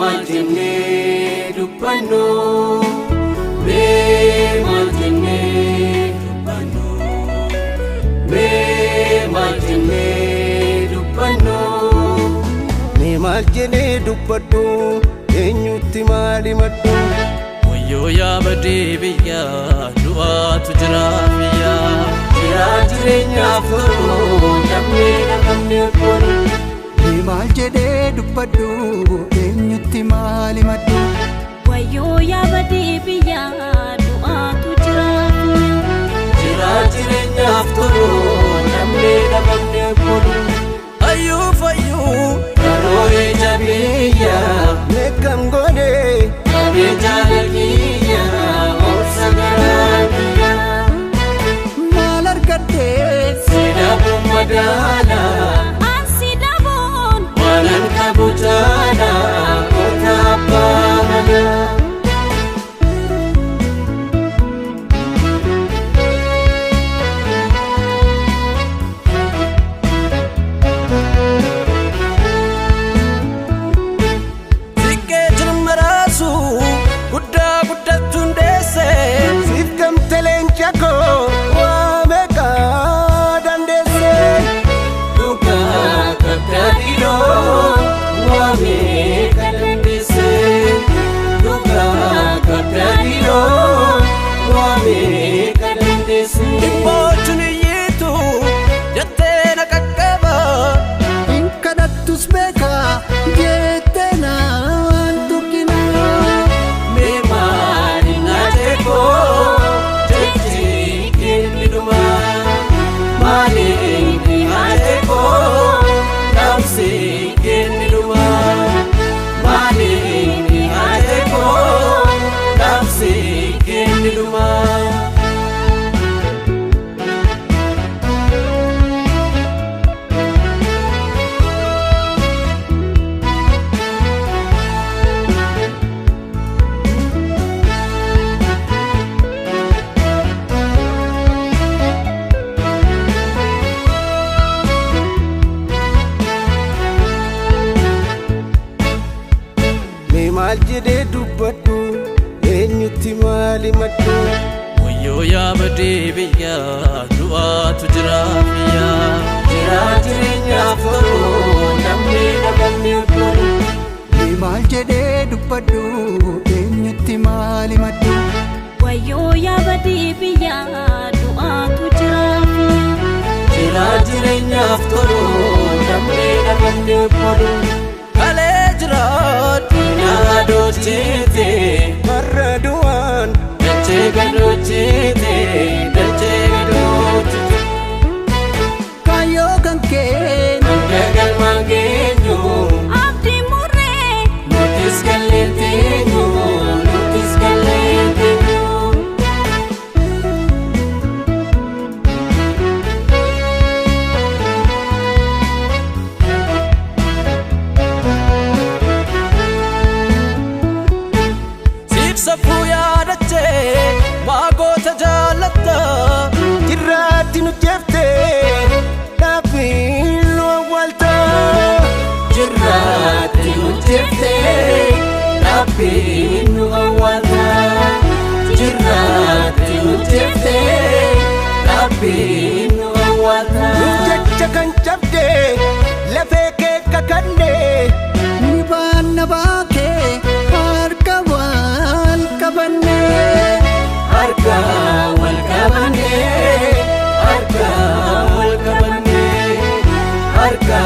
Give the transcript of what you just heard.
maljenne dubbanno me maljenne dubbanno me maljenne dubbanno me maljenne dubbanno eenyutti maali maddu wayyo yaa badee biyya du'aatu jira biyya jira jireenyaaf tolu namni namni koolu maal jedhee dubbadhu eenyutti maali maddu wayyoo yaa badee biyya du'aatu jira jireenyaaf tolu namni namni koolu ayyuu karooree jabeeyya meeqam godhee kabee jaalakiyya obsa garaabiyya maal argadhee sidaabuun madaala Walan kabutana kota pamana Sikke jirmarasu gudda gudda tundese Sifkam telenchako wameka dandese Duka kakadilo Wame kadandese Duka kakadilo Wame kadandese Impochuni yitu Jatena kakaba Inkadatus beka Jetena antukina Memari nateko Jechii kiniduma Mali nateko Namsi kiniduma Mali nateko Namsi kiniduma maal jedhee dubbadhu eenyutti maali maddu wayyoo yaa badee biyya du'aatu jira biyya jira jireenyaaf tolu namni namni koolu maal jedhee dubbadhu eenyutti maali maddu wayyoo yaa badee biyya du'aatu jira biyya jira jireenyaaf tolu namni namni koolu Dochete marraduan Jechii dochete Jechii dochete Kayo kanke Nanggal mangenyo Abdi mure Notis galentenyo Notis galentenyo Safuya dache Magota jalata Jirati nujefte Nabilu awalta Jirati nujefte Nabilu awalta Jirati nujefte Nabilu awalta Nujacha kanchabde Lefeke kakande Nibana bake Arka wal kabane Arka wal kabane Arka